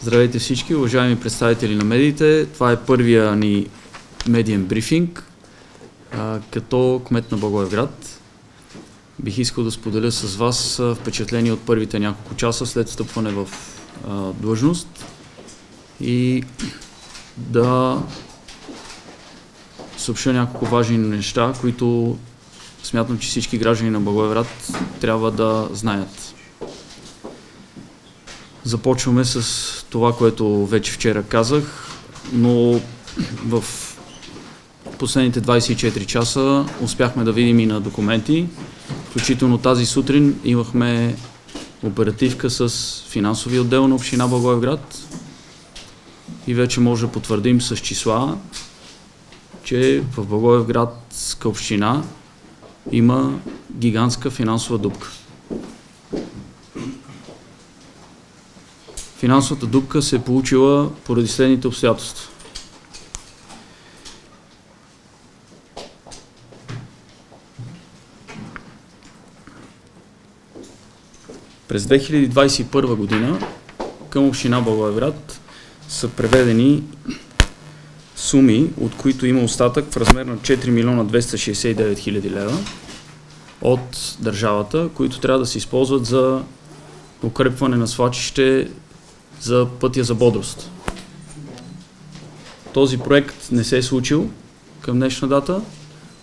Здравейте всички, уважаеми представители на медиите. Това е първия ни медиен брифинг. Като кмет на Благоевград бих искал да споделя с вас впечатление от първите няколко часа след встъпване в длъжност и да съобща няколко важни неща, които смятам, че всички граждани на Благоевград трябва да знаят. Започваме с това, което вече вчера казах, но в последните 24 часа успяхме да видим и на документи. Включително тази сутрин имахме оперативка с финансовия отдел на община Благоевград и вече може да потвърдим с числа, че в Благоевградска община има гигантска финансова дупка. Финансовата дупка се е получила поради следните обстоятелства. През 2021 година към община Благоевград са преведени суми, от които има остатък в размер на 4 милиона 269 хиляди лева от държавата, които трябва да се използват за укрепване на свлачище за пътя за бодрост. Този проект не се е случил към днешна дата.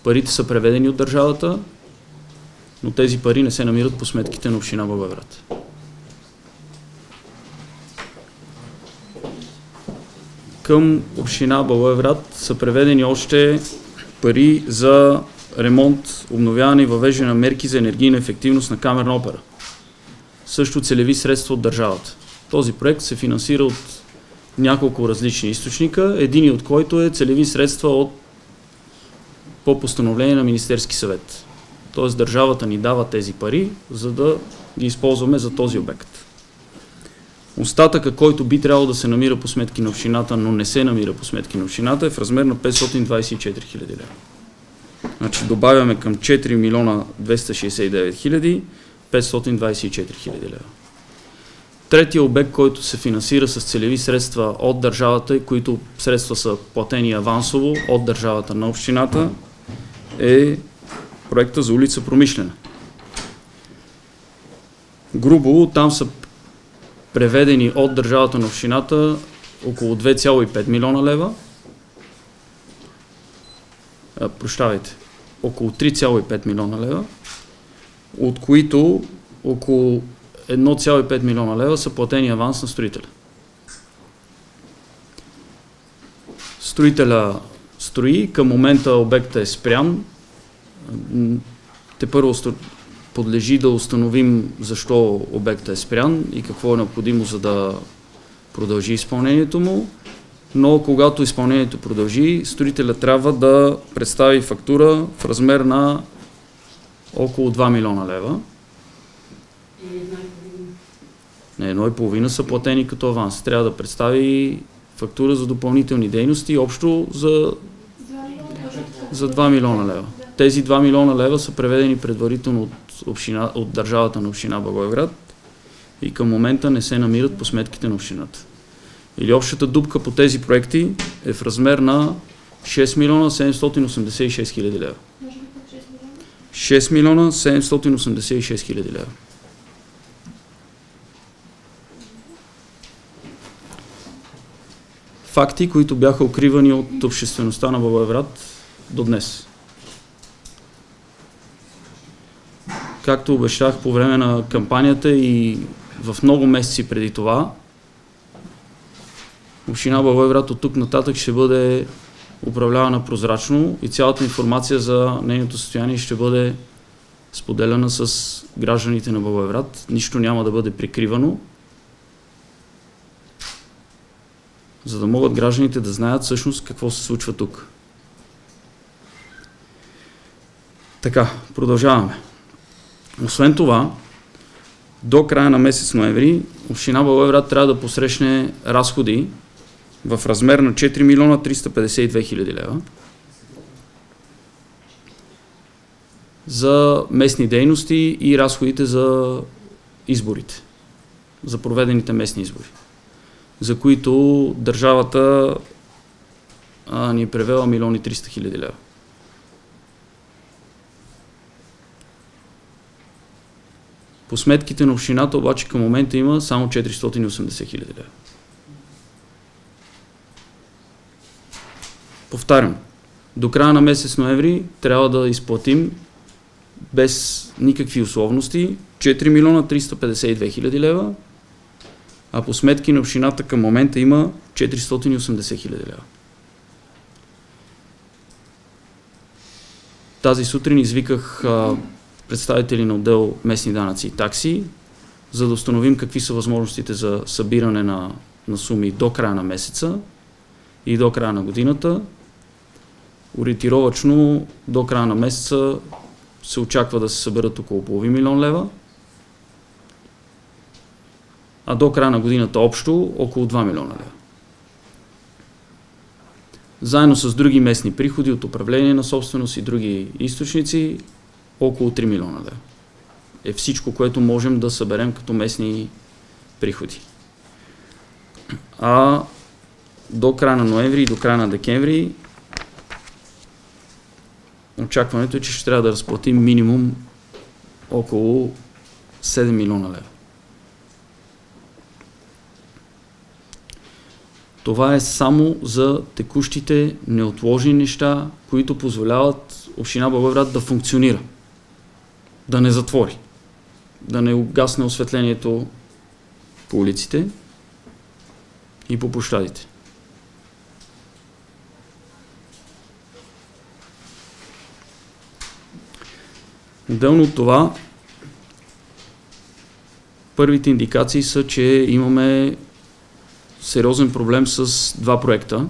Парите са преведени от държавата, но тези пари не се намират по сметките на община Благоевград. Към община Благоевград са преведени още пари за ремонт, обновяване и въвеждане на мерки за енергийна ефективност на камерна опера. Също целеви средства от държавата. Този проект се финансира от няколко различни източника, един от който е целеви средства по постановление на Министерски съвет. Тоест държавата ни дава тези пари, за да ги използваме за този обект. Остатъка, който би трябвало да се намира по сметки на общината, но не се намира по сметки на общината, е в размер на 524 хиляди лева. Значи добавяме към 4 милиона 269 хиляди 524 хиляди лева. Третия обект, който се финансира с целеви средства от държавата и които средства са платени авансово от държавата на общината, е проекта за улица Промишлена. Грубо там са преведени от държавата на общината около 2,5 милиона лева. Около 3,5 милиона лева, от които около 1,5 милиона лева са платени аванс на строителя. Строителя строи, към момента обектът е спрян. Тепърво подлежи да установим защо обектът е спрян и какво е необходимо, за да продължи изпълнението му. Но когато изпълнението продължи, строителя трябва да представи фактура в размер на около 2 милиона лева. Не, 1,5 са платени като аванс. Трябва да представи фактура за допълнителни дейности, общо за 2 милиона лева. Тези 2 милиона лева са преведени предварително от държавата на община Благоевград и към момента не се намират по сметките на общината. Или общата дупка по тези проекти е в размер на 6 милиона 786 хиляди лева. 6 милиона 786 хиляди лева. Факти, които бяха укривани от обществеността на Благоевград до днес. Както обещах по време на кампанията и в много месеци преди това, община Благоевград от тук нататък ще бъде управлявана прозрачно и цялата информация за нейното състояние ще бъде споделена с гражданите на Благоевград. Нищо няма да бъде прикривано, за да могат гражданите да знаят всъщност какво се случва тук. Така, продължаваме. Освен това, до края на месец ноември община Благоевград трябва да посрещне разходи в размер на 4 милиона 352 хиляди лева за местни дейности и разходите за изборите, за проведените местни избори. за които държавата ни е превела 1 300 000 лева. По сметките на общината обаче към момента има само 480 000 лева. Повтарям, до края на месец ноември трябва да изплатим без никакви условности 4 милиона 352 хиляди лева, а по сметки на общината към момента има 480 хиляди лева. Тази сутрин извиках представители на отдел местни данъци и такси, за да установим какви са възможностите за събиране на суми до края на месеца и до края на годината. Ориентировачно до края на месеца се очаква да се съберат около половин милион лева, а до края на годината общо около 2 милиона лева. Заедно с други местни приходи от управление на собственост и други източници, около 3 милиона лева. Е всичко, което можем да съберем като местни приходи. А до края на ноември и до края на декември очакването е, че ще трябва да разплатим минимум около 7 милиона лева. Това е само за текущите неотложни неща, които позволяват община Благоевград да функционира, да не затвори, да не угасне осветлението по улиците и по площадите. Отделно от това, първите индикации са, че имаме сериозен проблем с два проекта.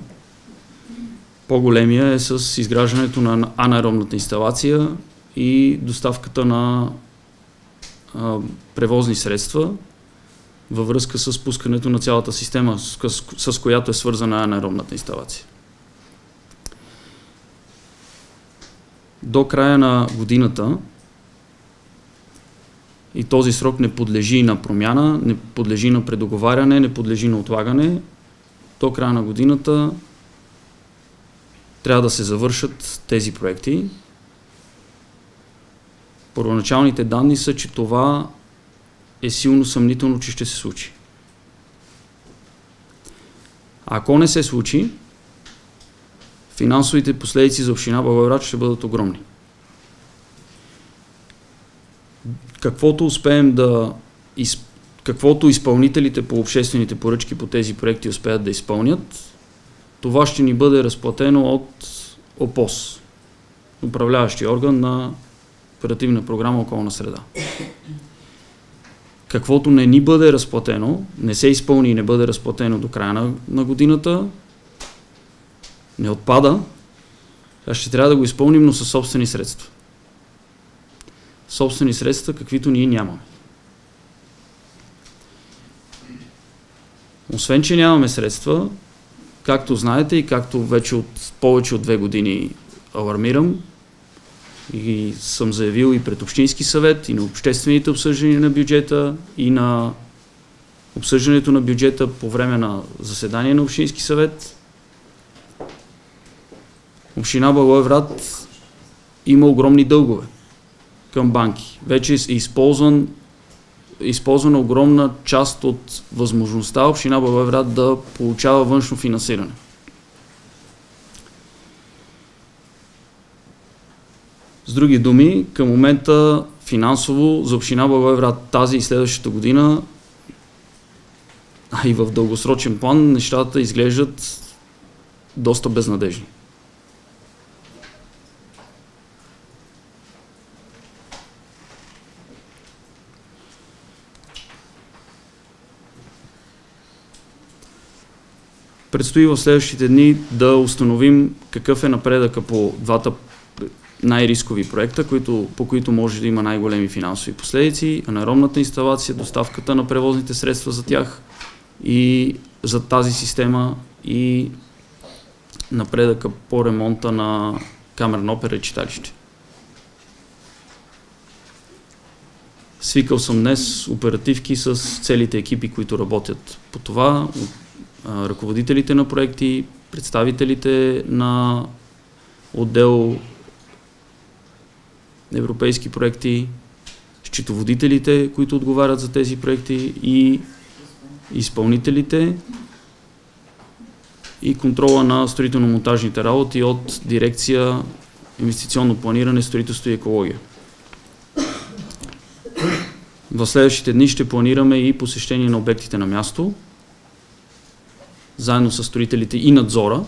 По-големия е с изграждането на анаеробната инсталация и доставката на превозни средства във връзка с пускането на цялата система, с която е свързана анаеробната инсталация. До края на годината, и този срок не подлежи на промяна, не подлежи на предоговаряне, не подлежи на отлагане, до края на годината трябва да се завършат тези проекти. Първоначалните данни са, че това е силно съмнително, че ще се случи. Ако не се случи, финансовите последици за община Благоевград ще бъдат огромни. Каквото изпълнителите по обществените поръчки по тези проекти успеят да изпълнят, това ще ни бъде разплатено от ОПОС, управляващия орган на Оперативна програма Околна среда. Каквото не ни бъде разплатено, не се изпълни и не бъде разплатено до края на годината, не отпада, а ще трябва да го изпълним, но със собствени средства. Собствени средства, каквито ние нямаме. Освен, че нямаме средства, както знаете и както вече повече от 2 години алармирам и съм заявил и пред Общински съвет, и на обществените обсъждания на бюджета, и на обсъждането на бюджета по време на заседание на Общински съвет, община Благоевград има огромни дългове към банки. Вече е използвана огромна част от възможността община Благоевград да получава външно финансиране. С други думи, към момента финансово за община Благоевград тази и следващата година, а и в дългосрочен план, нещата изглеждат доста безнадежни. Предстои в следващите дни да установим какъв е напредъка по двата най-рискови проекта, по които може да има най-големи финансови последици, анаеробната инсталация, доставката на превозните средства за тях и за тази система и напредъка по ремонта на камерна опера и читалище. Свикал съм днес оперативки с целите екипи, които работят по това. ръководителите на проекти, представителите на отдел европейски проекти, счетоводителите, които отговарят за тези проекти и изпълнителите и контрола на строително-монтажните работи от дирекция инвестиционно планиране, строителство и екология. В следващите дни ще планираме и посещение на обектите на място, заедно с строителите и надзора,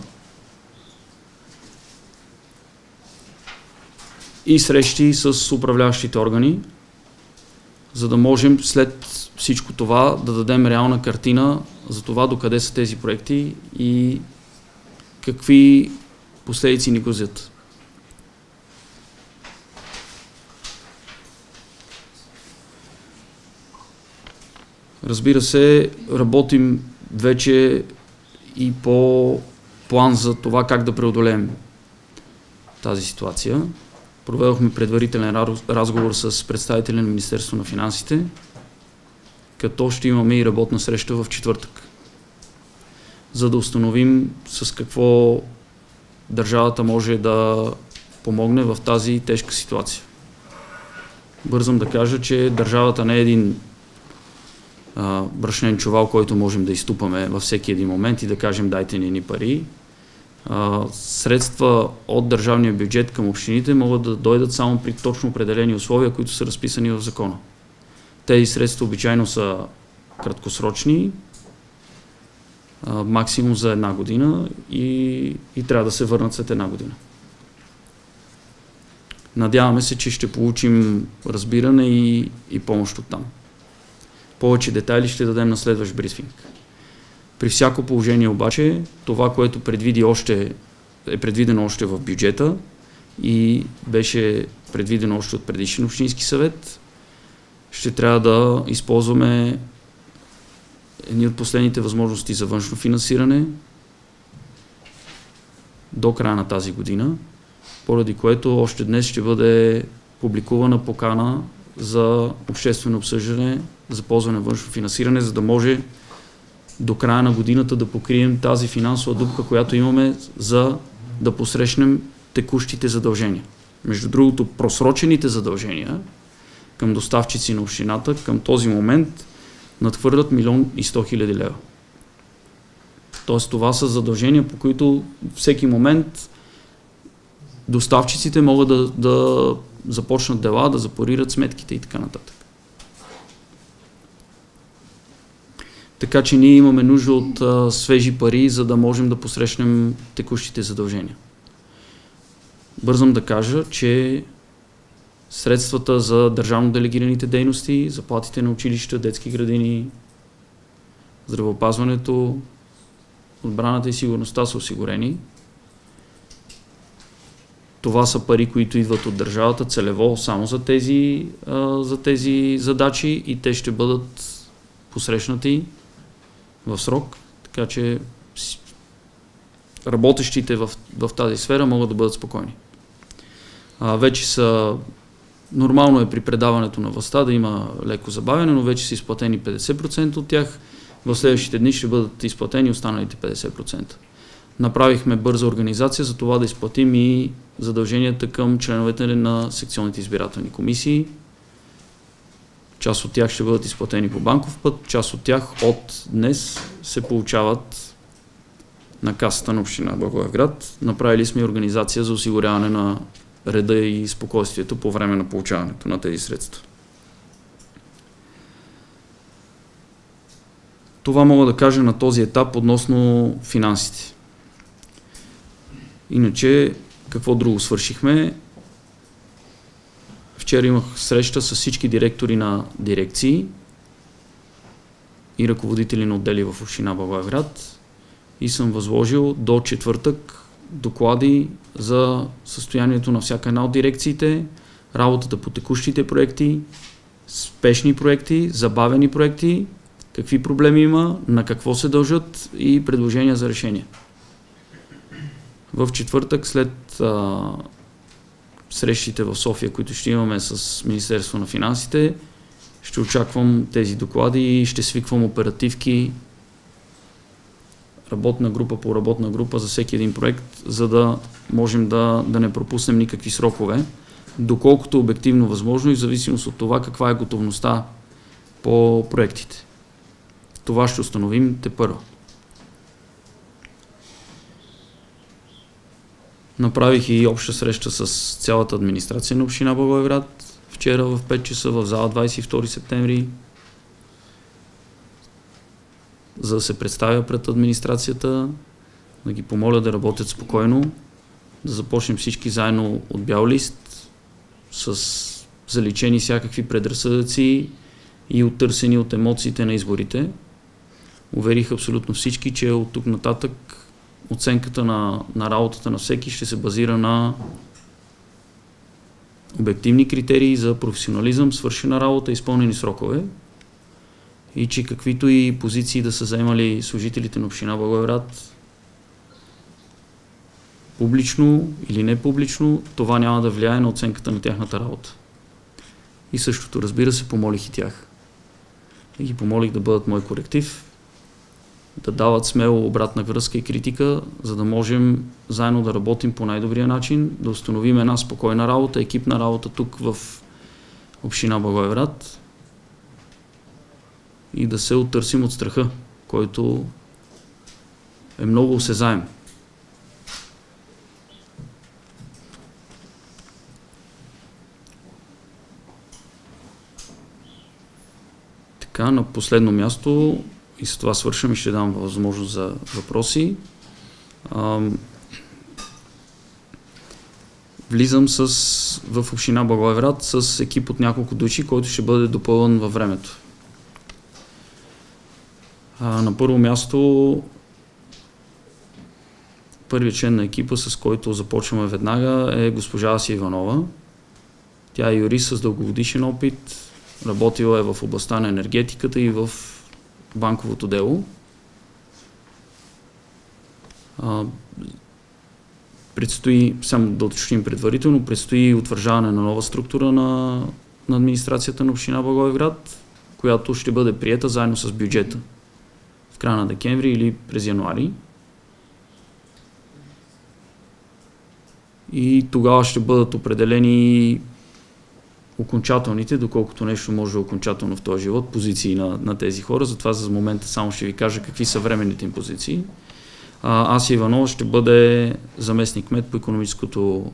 и срещи с управляващите органи, за да можем след всичко това да дадем реална картина за това докъде са тези проекти и какви последици ни грозят. Разбира се, работим вече и по план за това как да преодолеем тази ситуация. Проведохме предварителен разговор с представителя на Министерството на финансите, като ще имаме и работна среща в четвъртък, за да установим с какво държавата може да помогне в тази тежка ситуация. Бързам да кажа, че държавата не е един брашнен чувал, който можем да изтупаме във всеки един момент и да кажем дайте ни пари. Средства от държавния бюджет към общините могат да дойдат само при точно определени условия, които са разписани в закона. Тези средства обичайно са краткосрочни, максимум за 1 година и трябва да се върнат след 1 година. Надяваме се, че ще получим разбиране и помощ от там. Повече детайли ще дадем на следващ брифинг. При всяко положение обаче, това, което е предвидено още в бюджета и беше предвидено още от предишен общински съвет, ще трябва да използваме едни от последните възможности за външно финансиране до края на тази година, поради което още днес ще бъде публикувана покана за обществено обсъждане, за ползване на външно финансиране, за да може до края на годината да покрием тази финансова дупка, която имаме, за да посрещнем текущите задължения. Между другото, просрочените задължения към доставчици на общината към този момент надхвърлят 1 100 000 лева. Тоест това са задължения, по които всеки момент доставчиците могат да започнат дела, да запорират сметките и така нататък. Така че ние имаме нужда от свежи пари, за да можем да посрещнем текущите задължения. Бързам да кажа, че средствата за държавно делегираните дейности, заплатите на училища, детски градини, здравеопазването, отбраната и сигурността са осигурени. Това са пари, които идват от държавата целево само за тези задачи и те ще бъдат посрещнати в срок, така че работещите в тази сфера могат да бъдат спокойни. Вече нормално е при предаването на властта да има леко забавяне, но вече са изплатени 50% от тях. В следващите дни ще бъдат изплатени останалите 50%. Направихме бърза организация за това да изплатим и задълженията към членовете на секционните избирателни комисии. Част от тях ще бъдат изплатени по банков път, част от тях от днес се получават на касата на община Благоевград. Направили сме организация за осигуряване на реда и спокойствието по време на получаването на тези средства. Това мога да кажа на този етап относно финансите. Иначе, какво друго свършихме? Вчера имах среща с всички директори на дирекции и ръководители на отдели в община Благоевград и съм възложил до четвъртък доклади за състоянието на всяка една от дирекциите, работата по текущите проекти, спешни проекти, забавени проекти, какви проблеми има, на какво се дължат и предложения за решение. В четвъртък след срещите в София, които ще имаме с Министерство на финансите, ще очаквам тези доклади и ще свиквам оперативки работна група по работна група за всеки един проект, за да можем да не пропуснем никакви срокове, доколкото обективно възможно и в зависимост от това каква е готовността по проектите. Това ще установим тепърва. Направих и обща среща с цялата администрация на община Благоевград вчера в 5 часа в зала 22 септември, за да се представя пред администрацията, да ги помоля да работят спокойно, да започнем всички заедно от бял лист, с заличени всякакви предразсъдъци и оттърсени от емоциите на изборите. Уверих абсолютно всички, че от тук нататък оценката на работата на всеки ще се базира на обективни критерии за професионализъм, свършена работа, изпълнени срокове и че каквито и позиции да са заемали служителите на община Благоевград, публично или не публично, това няма да влияе на оценката на тяхната работа. И същото, разбира се, помолих и тях. И ги помолих да бъдат мой коректив, да дават смело обратна връзка и критика, за да можем заедно да работим по най-добрия начин, да установим една спокойна работа, екипна работа тук в община Благоевград и да се оттърсим от страха, който е много осезаем. Така, на последно място, и с това свършвам и ще дам възможност за въпроси. Влизам в община Благоевград с екип от няколко души, който ще бъде допълнен във времето. На първо място, първият член на екипа, с който започваме веднага, е госпожа Ася Иванова. Тя е юрист с дългогодишен опит, работила е в областта на енергетиката и в банковото дело. Предстои, само да уточним предварително, предстои утвърждаване на нова структура на администрацията на община Благоевград, която ще бъде приета заедно с бюджета в края на декември или през януари. И тогава ще бъдат определени окончателните, доколкото нещо може да е окончателно в този живот, позиции на тези хора. Затова за момента само ще ви кажа какви са временните им позиции. Ася Иванова ще бъде заместник-кмет по икономическото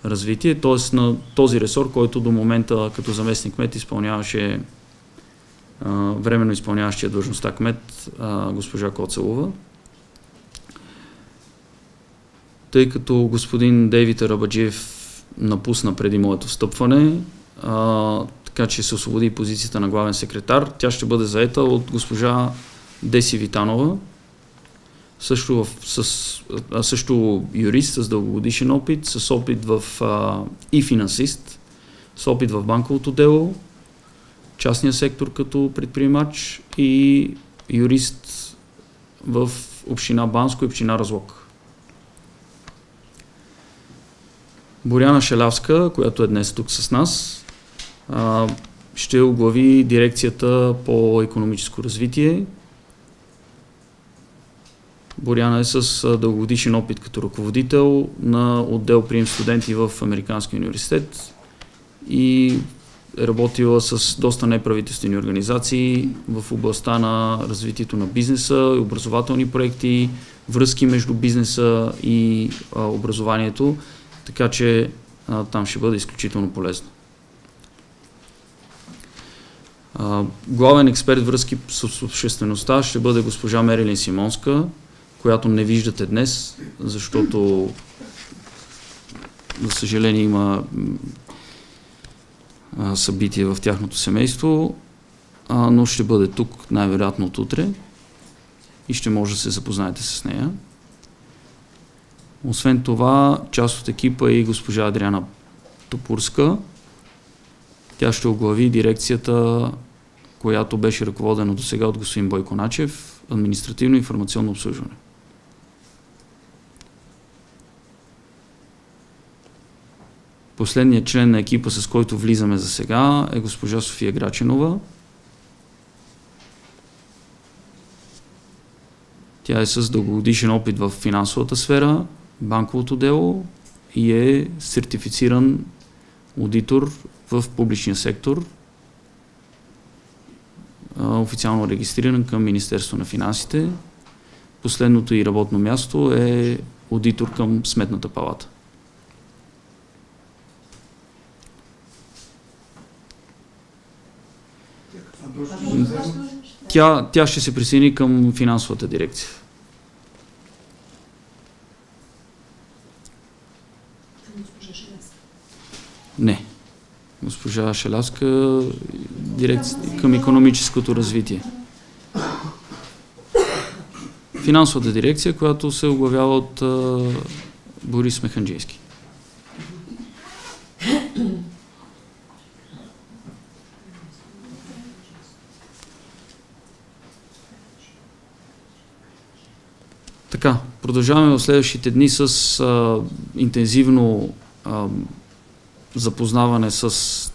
развитие, т.е. на този ресор, който до момента като заместник-кмет изпълняваше временно изпълняващия длъжността кмет госпожа Коцелова. Тъй като господин Дейвид Арабаджиев напусна преди моето встъпване, така че се освободи позицията на главен секретар, тя ще бъде заета от госпожа Деси Витанова, също юрист с дългогодишен опит, с опит и финансист, с опит в банковото дело, частния сектор като предприемач и юрист в община Банско и община Разлог. Боряна Шелявска, която е днес тук с нас, ще оглави дирекцията по икономическо развитие. Боряна е с дългогодишен опит като ръководител на отдел прием студенти в Американския университет и е работила с доста неправителствени организации в областта на развитието на бизнеса и образователни проекти, връзки между бизнеса и образованието, така че там ще бъде изключително полезно. Главен експерт връзки с обществеността ще бъде госпожа Мерилин Симонска, която не виждате днес, защото за съжаление има събитие в тяхното семейство, но ще бъде тук най-вероятно от утре и ще може да се запознаете с нея. Освен това, част от екипа е и госпожа Адриана Топурска. Тя ще оглави дирекцията, която беше ръководена до сега от господин Бойко Начев, административно и информационно обслужване. Последният член на екипа, с който влизаме за сега, е госпожа София Граченова. Тя е с дългогодишен опит в финансовата сфера, банковото дело и е сертифициран аудитор в публичния сектор, официално регистриран към Министерство на финансите. Последното и работно място е аудитор към Сметната палата. Тя ще се присъедини към финансовата дирекция. Не. Госпожа Шелявска, дирекция към икономическото развитие. Финансовата дирекция, която се оглавява от Борис Механджийски. Така, продължаваме в следващите дни с интензивно запознаване с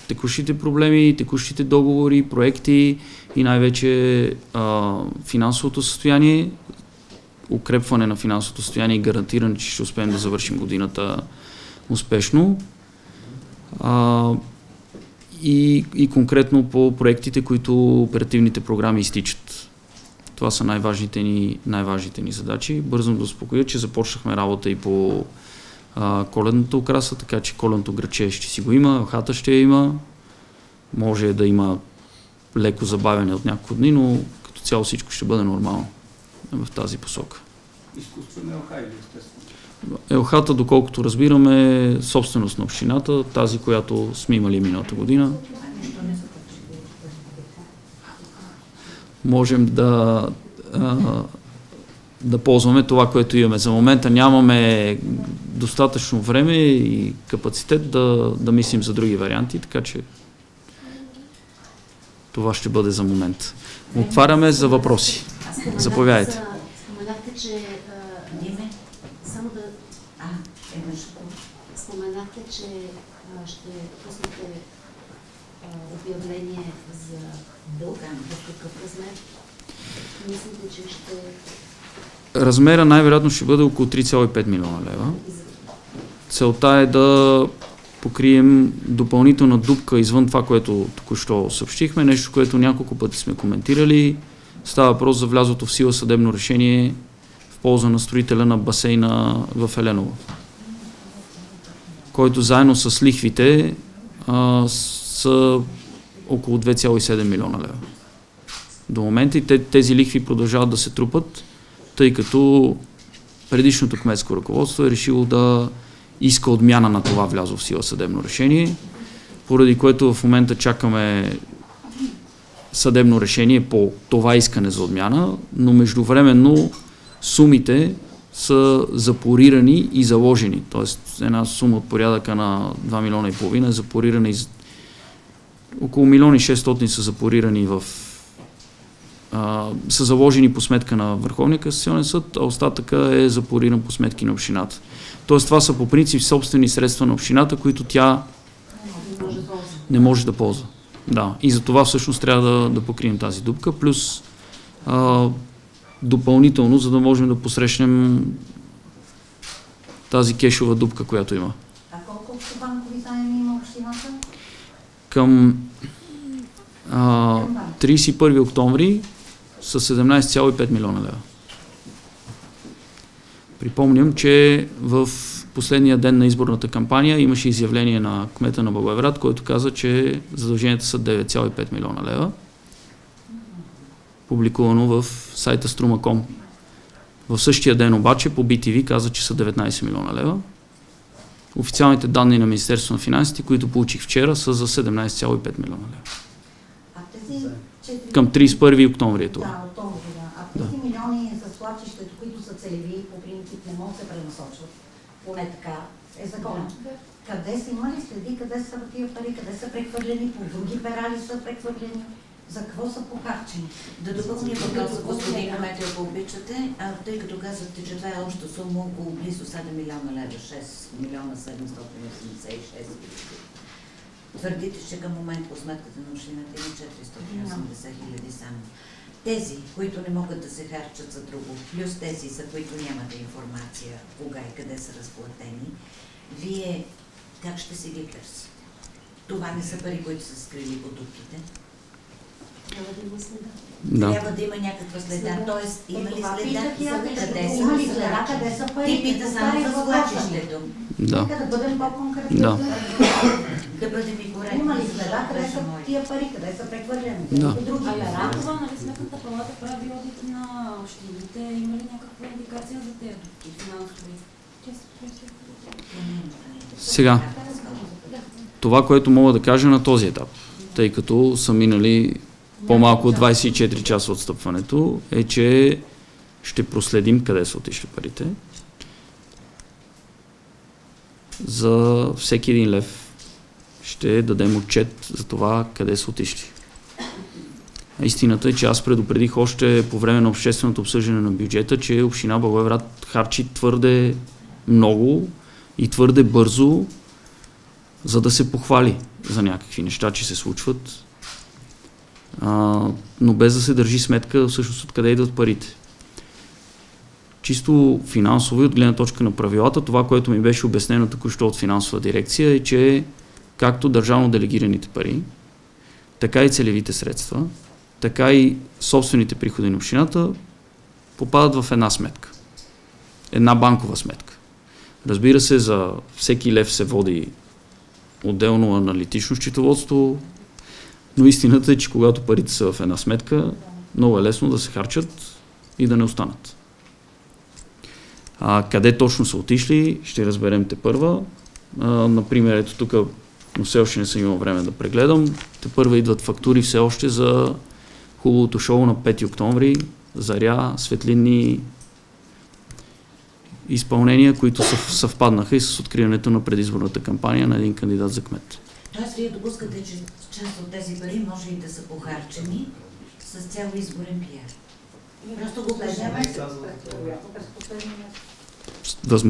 текущите проблеми, текущите договори, проекти и най-вече финансовото състояние, укрепване на финансовото състояние и гарантиране, че ще успеем да завършим годината успешно. И конкретно по проектите, които оперативните програми изтичат. Това са най-важните ни задачи. Бързам да успокоя, че започнахме работа и по коледната украса, така че коледното граче ще си го има, елхата ще я има. Може да има леко забавяне от няколко дни, но като цяло всичко ще бъде нормално в тази посока. Изкуствена елха или естествено? Елхата, доколкото разбираме, е собственост на общината, тази, която сме имали миналата година. Можем да ползваме това, което имаме. За момента нямаме достатъчно време и капацитет да мислим за други варианти, така че това ще бъде за момент. Отваряме за въпроси. Заповядайте. Споменахте, че споменахте, че ще пуснете обявление за дълг, в какъв размер? Мислите, че ще... Размера най-вероятно ще бъде около 3,5 милиона лева. Целта е да покрием допълнителна дупка извън това, което току-що съобщихме, нещо, което няколко пъти сме коментирали. Става въпрос за влязлото в сила съдебно решение в полза на строителя на басейна в Еленово, който заедно с лихвите са около 2,7 милиона лева. До момента и тези лихви продължават да се трупат, тъй като предишното кметско ръководство е решило да иска отмяна на това влязло в сила съдебно решение, поради което в момента чакаме съдебно решение по това искане за отмяна, но междувременно сумите са запорирани и заложени. Тоест една сума от порядъка на 2 милиона и половина е запорирана и около 1,6 милиона са запорирани са заложени по сметка на Върховния касационен съд, а остатъка е запориран по сметки на общината. Тоест това са по принцип собствени средства на общината, които тя не може да ползва. Да, и за това всъщност трябва да покрием тази дупка, плюс допълнително, за да можем да посрещнем тази кешова дупка, която има. А колко банкови заеми има общината? Към 31 октомври с 17,5 милиона лева. Припомням, че в последния ден на изборната кампания имаше изявление на кмета на Благоевград, който каза, че задълженията са 9,5 милиона лева. Публикувано в сайта Struma.com. В същия ден обаче по BTV каза, че са 19 милиона лева. Официалните данни на Министерството на финансите, които получих вчера, са за 17,5 милиона лева. Към 31 октомври е това. Да, октомври, да. А тези милиони за свлачището, които са целеви, по принцип не могат да се пренасочват. Поне така е законът. Къде са имали следи, къде са тия пари, къде са прехвърлени, по други пера ли са прехвърлени, за какво са похарчени? Да допълня въпроса, господин Метел, ако обичате, тъй като казахте, че това е обща сума около близо 7 милиона лева, 6 милиона 786. Твърдите, че към момент по сметката на общината има 480 хиляди само. Тези, които не могат да се харчат за друго, плюс тези, за които нямате информация кога и къде са разплатени, вие как ще си ги търсите? Това не са пари, които са скрили по дупките. Трябва да има следа. Да. Трябва да има някаква следа, т.е. има ли следа? Къде са? Има ли следа, къде са Ти парите? пита само за свлачището. Да. Нека да бъдем по-конкретни. Да. Да бъдем и коректни. Има ли следа, къде са Мой. тия пари, къде са прехвърлени? Да. И други А и пера. освен това, нали, Сметната палата прави одит на общините. Има ли някаква индикация за тези финансови? Сега, това, което мога да кажа на този етап, тъй като са минали по-малко от 24 часа от стъпването, е, че ще проследим къде са отишли парите. За всеки един лев ще дадем отчет за това къде са отишли. Истината е, че аз предупредих още по време на общественото обсъждане на бюджета, че община Благоевград харчи твърде много и твърде бързо, за да се похвали за някакви неща, че се случват, но без да се държи сметка всъщност откъде идват парите. Чисто финансово и от гледна точка на правилата, това, което ми беше обяснено току-що от финансова дирекция, е, че както държавно делегираните пари, така и целевите средства, така и собствените приходи на общината попадат в една сметка. Една банкова сметка. Разбира се, за всеки лев се води отделно аналитично счетоводство, но истината е, че когато парите са в една сметка, много е лесно да се харчат и да не останат. Къде точно са отишли, ще разберем тепърва. Например, ето тук, но все още не съм имал време да прегледам, тепърва идват фактури все още за хубавото шоу на 5 октомври, заря, светлинни изпълнения, които съвпаднаха и с откриването на предизборната кампания на един кандидат за кмет. Тоест, вие допускате, че част от тези пари може и да са похарчени с цял изборен пиар. Просто го кажем.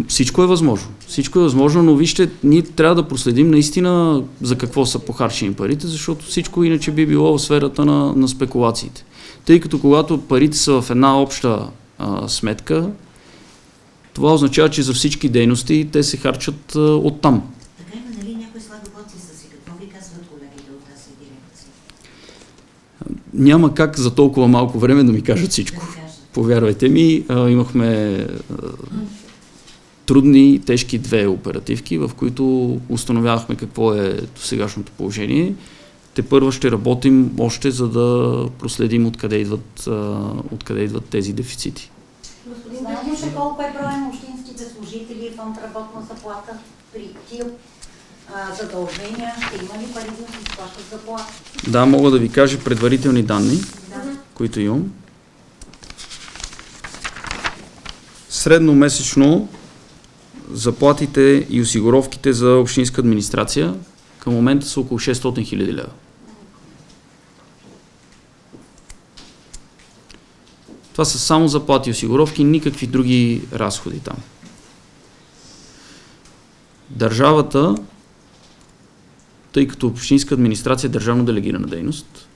Всичко е възможно. Всичко е възможно, но вижте, ние трябва да проследим наистина за какво са похарчени парите, защото всичко иначе би било в сферата на спекулациите. Тъй като когато парите са в една обща сметка, това означава, че за всички дейности те се харчат оттам. Така има, нали, някой слага подписа си? Какво ви казват колегите от тази дирекция? Няма как за толкова малко време да ми кажат всичко. Повярвайте ми, имахме трудни, тежки 2 оперативки, в които установявахме какво е сегашното положение. Тепърва ще работим още, за да проследим откъде идват тези дефицити. Знаете ли колко е броя на общинските служители в фонд работна заплата при тия задължения? Ще има ли пари да се изплащат заплата? Да, мога да ви кажа предварителни данни, които имам. Средномесечно заплатите и осигуровките за общинска администрация към момента са около 600 хиляди лева. Това са само заплати и осигуровки, никакви други разходи там. Държавата, тъй като общинска администрация е държавно делегирана дейност,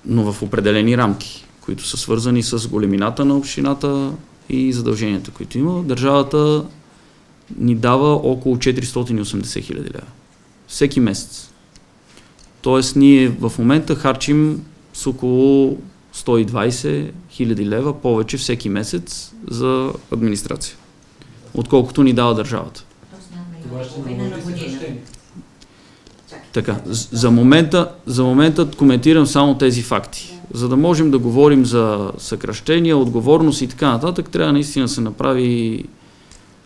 но в определени рамки, които са свързани с големината на общината и задълженията, които има, държавата ни дава около 480 хиляди лева. Всеки месец. Тоест ние в момента харчим с около 120 хиляди лева повече всеки месец за администрация, отколкото ни дава държавата. Това ще намалите съкръщение. Така, за момента коментирам само тези факти. За да можем да говорим за съкращения, отговорност и така нататък, трябва наистина да се направи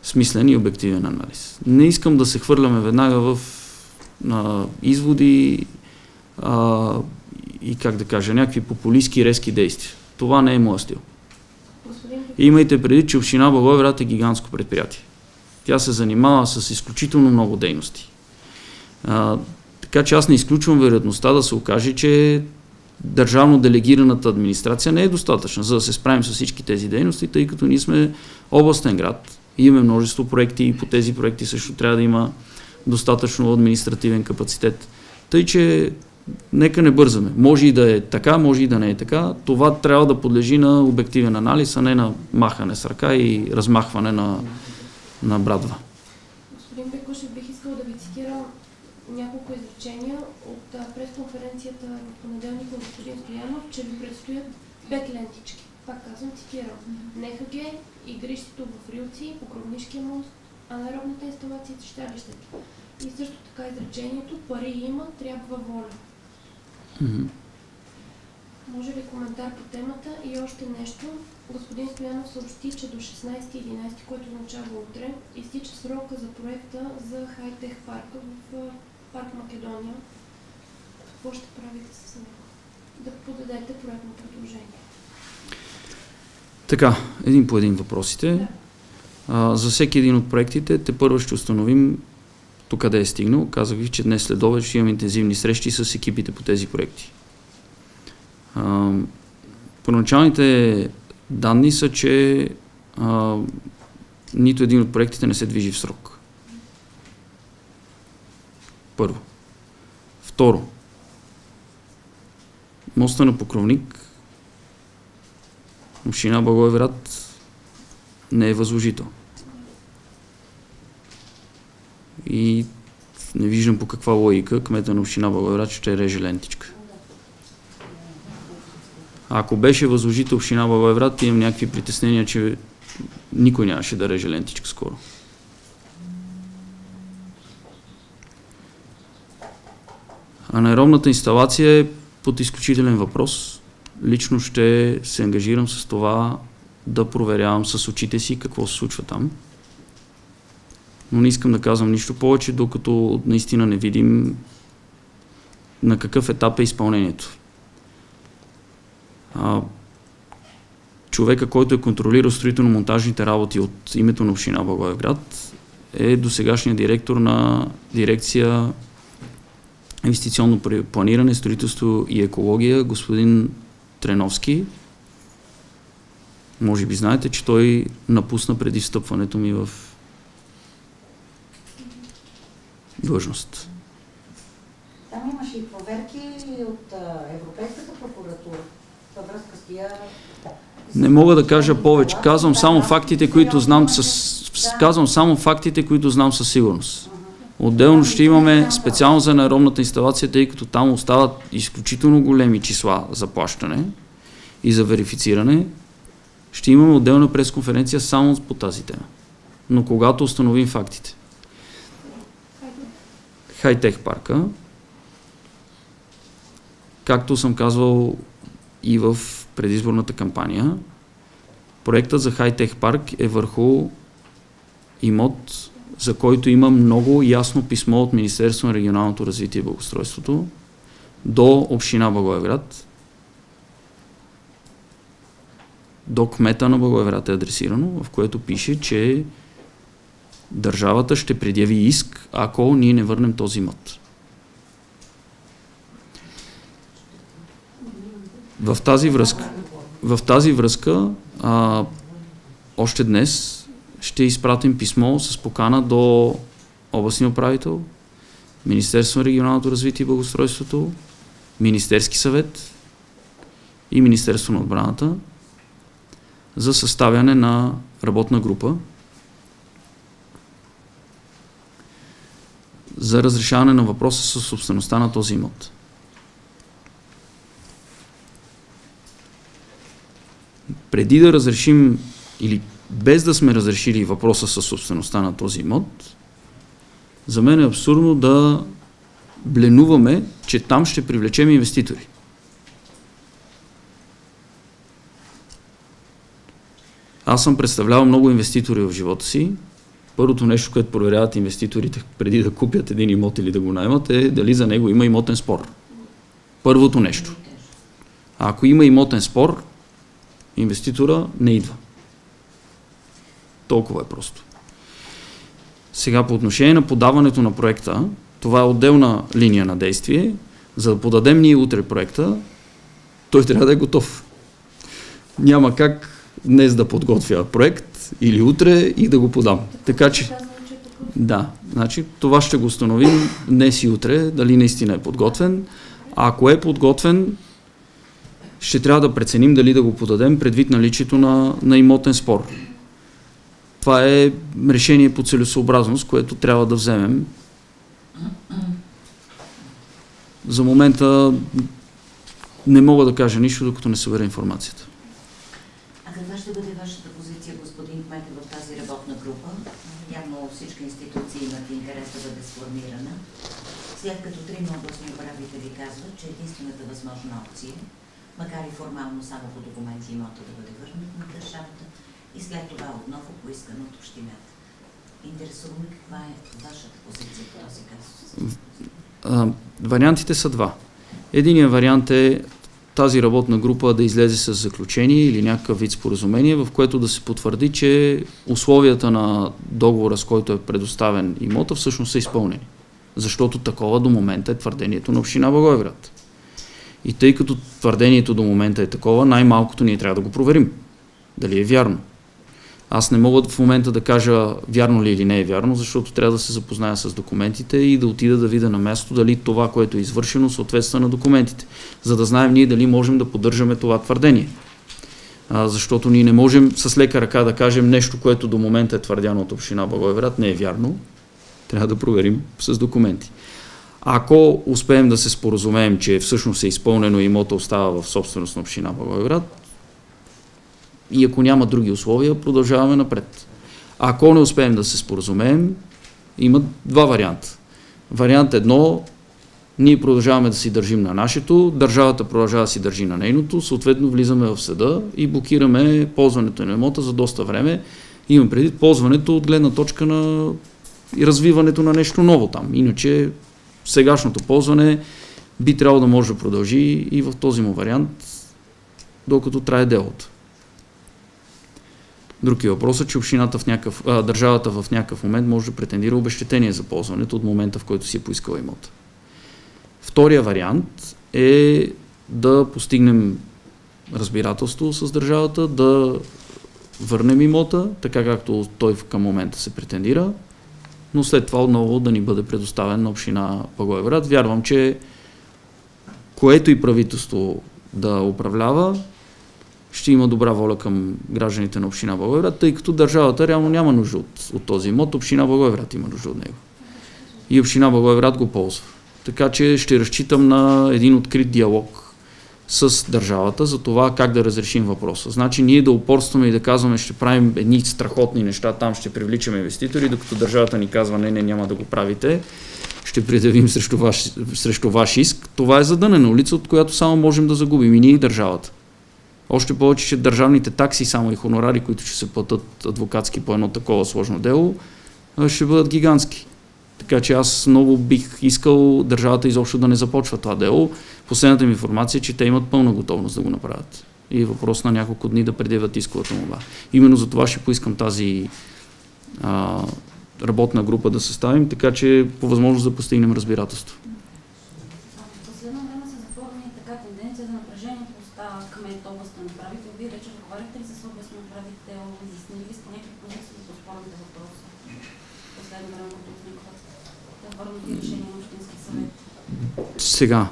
смислен и обективен анализ. Не искам да се хвърляме веднага в изводи и, как да кажа, някакви популистки резки действия. Това не е моят стил. Имайте предвид, че община Благоевград е гигантско предприятие. Тя се занимава с изключително много дейности. Така че аз не изключвам вероятността да се окаже, че държавно делегираната администрация не е достатъчна, за да се справим с всички тези дейности, тъй като ние сме областен град и имаме множество проекти и по тези проекти също трябва да има достатъчно административен капацитет. Тъй, че Нека не бързаме. Може и да е така, може и да не е така. Това трябва да подлежи на обективен анализ, а не на махане с ръка и размахване на брадва. Господин Бекушев, бих искал да ви цитирам няколко изречения от пресконференцията в понеделник на господин Стоянов, че ви предстоят 5 лентички. Пак казвам, цитирам. НХГ, игрището в Рилци, Покровнишкия мост, анаеробната инсталация и читалището. И също така изречението, пари има, трябва воля. Може ли коментар по темата? И още нещо. Господин Стоянов съобщи, че до 16.11, което означава утре, изтича срока за проекта за хай-тех парка в парк Македония. Какво ще правите с него? Да подадете проектно предложение. Така, един по един въпросите. Да. За всеки един от проектите тепърва ще установим тук къде е стигнал. Казах ви, че днес след обед ще имам интензивни срещи с екипите по тези проекти. Първоначалните данни са, че нито един от проектите не се движи в срок. Първо. Второ. Моста на Покровник, община Благоевград не е възложител. И не виждам по каква логика кмета на община Благоевград ще реже лентичка. Ако беше възложител община Благоевград, имам някакви притеснения, че никой нямаше да реже лентичка скоро. Анаеробната инсталация е под изключителен въпрос. Лично ще се ангажирам с това да проверявам с очите си какво се случва там. Но не искам да казвам нищо повече, докато наистина не видим на какъв етап е изпълнението. Човека, който е контролирал строително-монтажните работи от името на община Благоевград, е досегашният директор на дирекция инвестиционно планиране, строителство и екология, господин Треновски. Може би знаете, че той напусна преди встъпването ми в длъжност. Там имаше и проверки от Европейската прокуратура във връзка с тия... Не мога да кажа повече. Казвам само фактите, които знам със сигурност. Отделно ще имаме специално за анаеробната инсталация, тъй като там остават изключително големи числа за плащане и за верифициране. Ще имаме отделна пресконференция само по тази тема. Но когато установим фактите. Хай-тех парка, както съм казвал и в предизборната кампания, проектът за хай-тех парк е върху имот, за който има много ясно писмо от Министерството на регионалното развитие и благоустройството до община Благоевград, до кмета на Благоевград е адресирано, в което пише, че държавата ще предяви иск, ако ние не върнем този имот. В тази връзка още днес ще изпратим писмо с покана до областния управител, Министерство на регионалното развитие и благоустройството, Министерски съвет и Министерство на отбраната за съставяне на работна група за разрешаване на въпроса със собствеността на този имот. Преди да разрешим или без да сме разрешили въпроса със собствеността на този имот, за мен е абсурдно да бленуваме, че там ще привлечем инвеститори. Аз съм представлявал много инвеститори в живота си. Първото нещо, което проверяват инвеститорите преди да купят един имот или да го наймат, е дали за него има имотен спор. Първото нещо. А ако има имотен спор, инвеститора не идва. Толкова е просто. Сега по отношение на подаването на проекта, това е отделна линия на действие. За да подадем ние утре проекта, той трябва да е готов. Няма как днес да подготвя проект или утре и да го подам. Така че, да, значи това ще го установим днес и утре, дали наистина е подготвен. А ако е подготвен, ще трябва да преценим дали да го подадем предвид наличието на имотен спор. Това е решение по целесообразност, което трябва да вземем. За момента не мога да кажа нищо, докато не събера информацията. А каква ще бъде вашата позиция, господин Кмет, в тази работна група? Явно всички институции имат интерес да бъде сформирана. След като 3 областни управители казват, че единствената възможна опция, макар и формално само по документи имота да бъде върнат на държавата и след това отново поискан от общината. Интересуваме каква е вашата позиция по този казус? Вариантите са два. Единият вариант е тази работна група да излезе с заключение или някакъв вид споразумение, в което да се потвърди, че условията на договора, с който е предоставен имота, всъщност са изпълнени. Защото такова до момента е твърдението на община Благоевград. И тъй като твърдението до момента е такова, най-малкото ние трябва да го проверим. Дали е вярно. Аз не мога в момента да кажа вярно ли или не е вярно, защото трябва да се запозная с документите и да отида да видя на място дали това, което е извършено, съответства на документите, за да знаем ние дали можем да поддържаме това твърдение. Защото ние не можем с лека ръка да кажем нещо, което до момента е твърдяно от община Благоевград, не е вярно. Трябва да проверим с документи. Ако успеем да се споразумеем, че всъщност е изпълнено и имота остава в собственост на община Благоевград, и ако няма други условия, продължаваме напред. Ако не успеем да се споразумеем, има два варианта. Вариант 1, ние продължаваме да си държим на нашето, държавата продължава да си държи на нейното, съответно влизаме в съда и блокираме ползването на имота за доста време. Имам предвид ползването от гледна точка на развиването на нещо ново там. Иначе сегашното ползване би трябвало да може да продължи и в този му вариант, докато трае делото. Друг е въпросът, че държавата в някакъв момент може да претендира обезщетение за ползването от момента, в който си е поискала имота. Втория вариант е да постигнем разбирателство с държавата, да върнем имота, така както той към момента се претендира, но след това отново да ни бъде предоставен на община Благоевград. Вярвам, че което и правителство да управлява, ще има добра воля към гражданите на община Благоевград, тъй като държавата реално няма нужда от този имот, община Благоевград има нужда от него. И община Благоевград го ползва. Така че ще разчитам на един открит диалог с държавата за това как да разрешим въпроса. Значи ние да упорстваме и да казваме, ще правим едни страхотни неща, там ще привличаме инвеститори, докато държавата ни казва, не, няма да го правите, ще предявим срещу ваш иск. Това е задънена улица, от която само можем да загубим и ние и държавата. Още повече, че държавните такси, само и хонорари, които ще се платят адвокатски по едно такова сложно дело, ще бъдат гигантски. Така че аз много бих искал държавата изобщо да не започва това дело. Последната ми информация е, че те имат пълна готовност да го направят. И е въпрос на няколко дни да предявят исковата молба. Именно за това ще поискам тази работна група да съставим, така че по възможност да постигнем разбирателство. Последно време се запомни така тенденция за напрежението остава кмет областен управител. Вие вече разговаряхте ли с областен управител? Изяснили ли сте някакви позиции по спорните въпроси? Последно време, като възникват да върнат и решение на Общински съвет. Сега,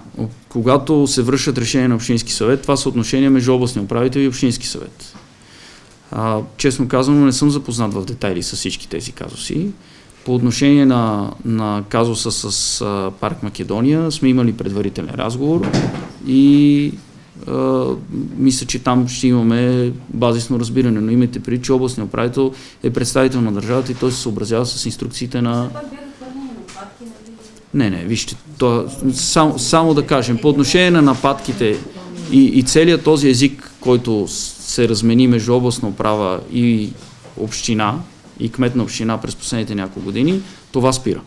когато се връщат решения на Общински съвет, това са отношения между областния управител и Общински съвет. Честно казано, не съм запознат в детайли с всички тези казуси. По отношение на казуса с Парк Македония сме имали предварителен разговор и мисля, че там ще имаме базисно разбиране, но имайте предвид, че областният управител е представител на държавата и той се съобразява с инструкциите на... Не, вижте, само да кажем, по отношение на нападките и целият този език, който се размени между областна управа и община, и кмет на община през последните няколко години, това спира.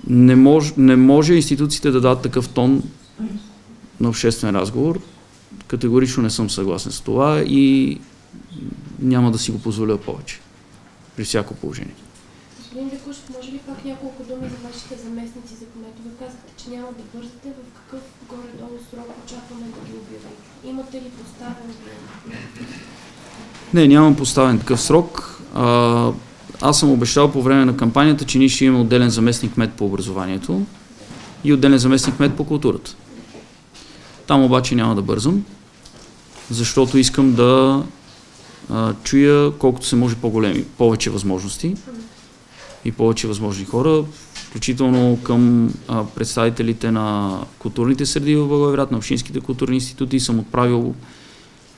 Не може институциите да дадат такъв тон на обществен разговор. Категорично не съм съгласен с това и няма да си го позволя повече. При всяко положение. Господин Викушев, може ли пак няколко думи за вашите заместници за кметове? Казахте, че няма да бързате. В какъв горе-долу срок очакваме да ги обявите? Имате ли поставен? Не, нямам поставен такъв срок. Аз съм обещал по време на кампанията, че ние ще имаме отделен заместник кмет по образованието. и отделен заместник кмет по културата. Там обаче няма да бързам, защото искам да чуя колкото се може повече възможности и повече възможни хора, включително към представителите на културните среди в Благоевград, на общинските културни институти. Съм отправил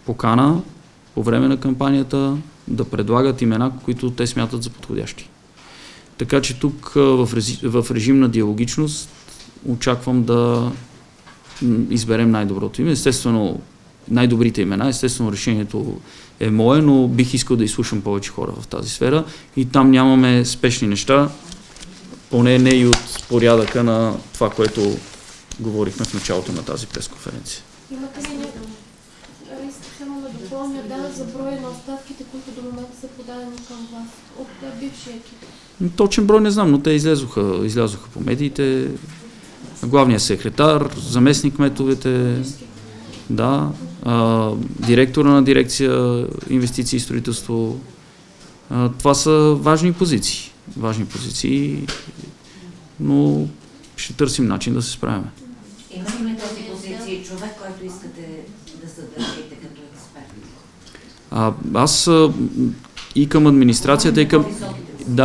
покана по време на кампанията да предлагат имена, които те смятат за подходящи. Така че тук в режим на диалогичност очаквам да изберем най-доброто име. Естествено, най-добрите имена, естествено решението е мое, но бих искал да изслушам повече хора в тази сфера и там нямаме спешни неща, поне не и от порядъка на това, което говорихме в началото на тази пресконференция. Имате ли искам само да допълня за броя на оставките, които до момента са подадени към вас от бившия екип? Точен брой не знам, но те излязоха по медиите. Главният секретар, заместник кметовете, да, директора на дирекция инвестиции и строителство. Това са важни позиции, но ще търсим начин да се справим. Има ли този позиции човек, който искате да съдържите като експерт? Аз и към администрацията,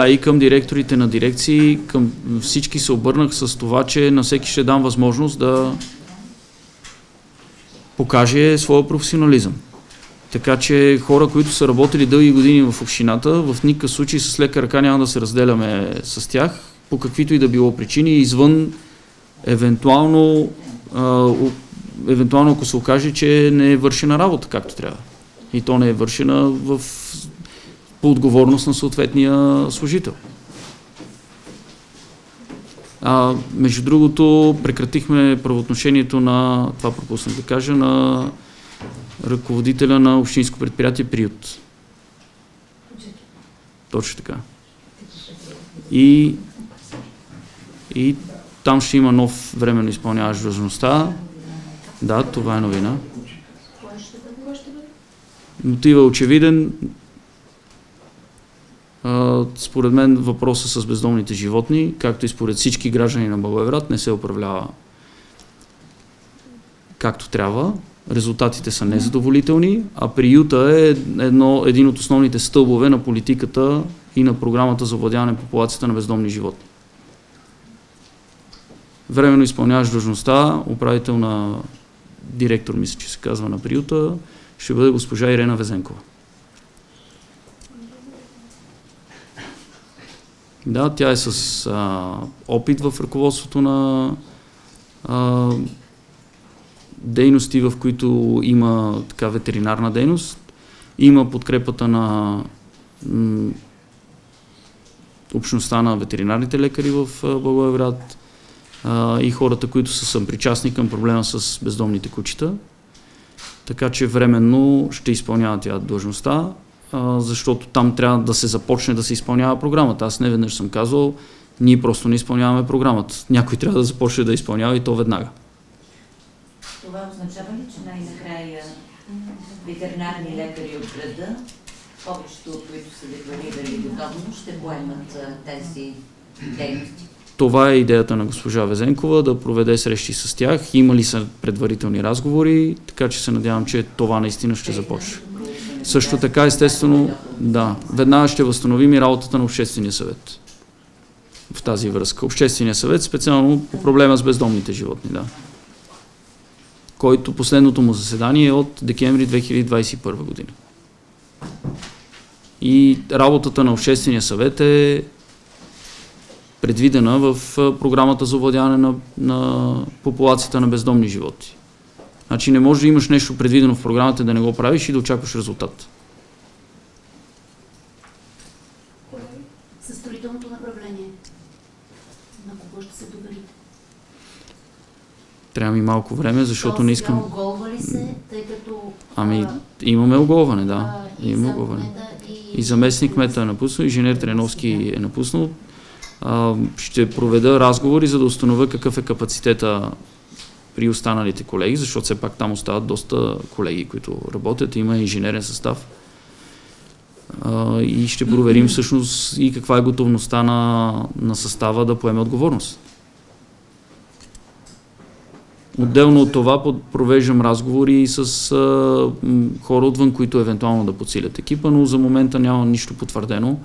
и към директорите на дирекции, към всички се обърнах с това, че на всеки ще дам възможност да покаже своя професионализъм. Така че хора, които са работили дълги години в общината, в никакъв случай с лека ръка няма да се разделяме с тях, по каквито и да било причини, извън евентуално ако се окаже, че не е вършена работа както трябва. И то не е вършена по отговорност на съответния служител. Между другото, прекратихме правоотношението на, това пропуснах да кажа, на ръководителя на общинско предприятие Приют. Точно така. И там ще има нов временно изпълняващ длъжността. Да, това е новина. Мотивът е очевиден. Според мен въпросът с бездомните животни, както и според всички граждани на Благоевград, не се управлява както трябва. Резултатите са незадоволителни, а Приюта е един от основните стълбове на политиката и на програмата за овладяване на популацията на бездомни животни. Временно изпълняващ длъжността, управител на директор, мисля, че се казва, на Приюта, ще бъде госпожа Ирена Везенкова. Да, тя е с опит в ръководството на дейности, в които има така ветеринарна дейност, има подкрепата на общността на ветеринарните лекари в Благоевград и хората, които са съпричастни към проблема с бездомните кучета. Така че временно ще изпълнява тя длъжността, защото там трябва да се започне да се изпълнява програмата. Аз неведнъж съм казвал, ние просто не изпълняваме програмата. Някой трябва да започне да изпълнява и то веднага. Това означава ли, че най-накрая ветеринарни лекари от града, повечето от които са декларирали готовност, ще поемат тези дейности? Това е идеята на госпожа Везенкова, да проведе срещи с тях. Има ли са предварителни разговори, така че се надявам, че това наистина ще започне. Също така, естествено, да, веднага ще възстановим и работата на Обществения съвет в тази връзка. Обществения съвет, специално по проблема с бездомните животни, да. Който последното му заседание е от декември 2021 година. И работата на Обществения съвет е предвидена в програмата за овладяване на популацията на бездомни животни. Значи не може да имаш нещо предвидено в програмата, да не го правиш и да очакваш резултат. Със строителното направление, на кого ще се доверите? Трябва ми малко време, защото не искам... Оголва ли се, тъй като... Имаме оголване, да. Имаме оголване. И заместник кмета е напуснал, инженер Треновски е напуснал. Ще проведа разговори, за да установя какъв е капацитета при останалите колеги, защото все пак там остават доста колеги, които работят, има инженерен състав. И ще проверим всъщност и каква е готовността на състава да поеме отговорност. Отделно от това провеждам разговори с хора отвън, които евентуално да подсилят екипа, но за момента няма нищо потвърдено.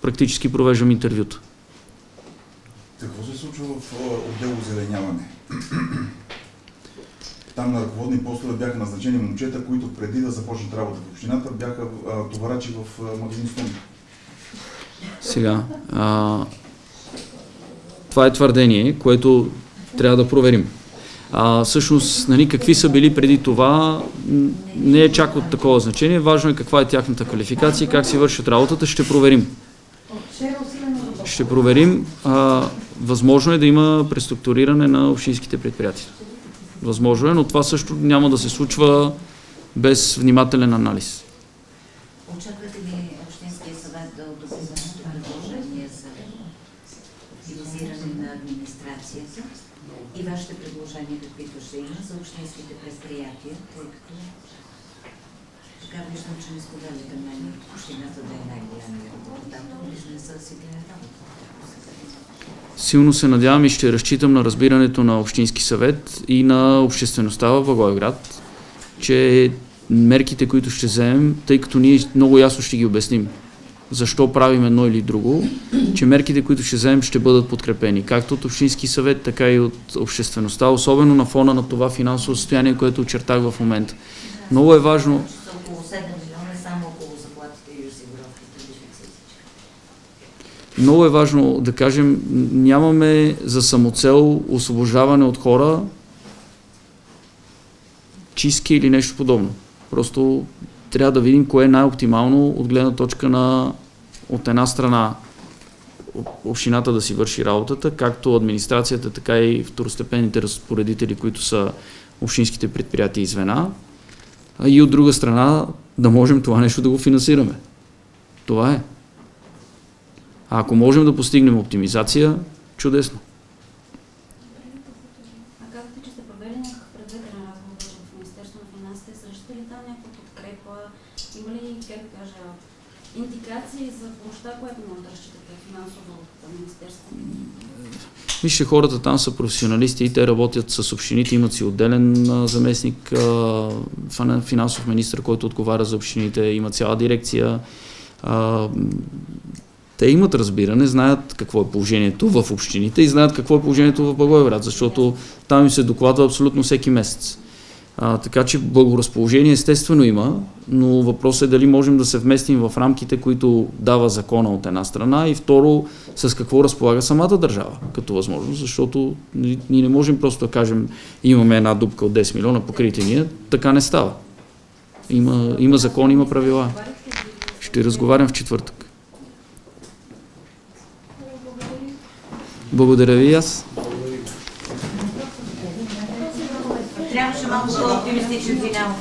Практически провеждам интервюта. Какво се случва в отдел озеленяване? Там на ръководни постове бяха назначени момчета, които преди да започнат работа в общината бяха товарачи в магазин Стомик. Сега, това е твърдение, което трябва да проверим. Всъщност, нали, какви са били преди това, не е чак от такова значение. Важно е каква е тяхната квалификация и как си вършат работата. Ще проверим. Ще проверим. Възможно е да има преструктуриране на общинските предприятия. Възможно е, но това също няма да се случва без внимателен анализ. Очаквате ли Общинския съвет да одобри предложение за оптимизиране на администрацията и вашите предложения, каквито ще има за общинските предприятия, тъй като така виждам, че не споделяте мнение от общината да е най-голямия работодател, бизнеса си гледа работа. Силно се надявам и ще разчитам на разбирането на Общински съвет и на обществеността в Благоевград, че мерките, които ще вземем, тъй като ние много ясно ще ги обясним защо правим едно или друго, че мерките, които ще вземем, ще бъдат подкрепени, както от Общински съвет, така и от обществеността, особено на фона на това финансово състояние, което очертах в момента. Много е важно. Около 7 милиона е само около заплатите и осигуровките. Много е важно да кажем, нямаме за самоцел освобождаване от хора, чистки или нещо подобно. Просто трябва да видим кое е най-оптимално от гледна точка на от една страна общината да си върши работата, както администрацията, така и второстепенните разпоредители, които са общинските предприятия и звена, и от друга страна да можем това нещо да го финансираме. Това е. А ако можем да постигнем оптимизация, чудесно. А казахте, че сте провели някакъв предварителен разговор в Министерството на финансите. Срещате ли там някаква подкрепа? Има ли, как да кажа, индикации за помощта, която може да разчитате финансово от Министерството? Вижте, хората там са професионалисти и те работят с общините, имат си отделен заместник, финансов министър, който отговаря за общините, има цяла дирекция. Те имат разбиране, знаят какво е положението в общините и знаят какво е положението в Благоевград, защото там им се докладва абсолютно всеки месец. Така че благоразположение естествено има, но въпросът е дали можем да се вместим в рамките, които дава закона от една страна и второ с какво разполага самата държава като възможност, защото ние не можем просто да кажем имаме една дупка от 10 милиона, покрийте ние, така не става. Има закон, има правила. Ще разговарям в четвъртък. Благодаря ви и аз. Трябваше малко по-оптимистичен финал.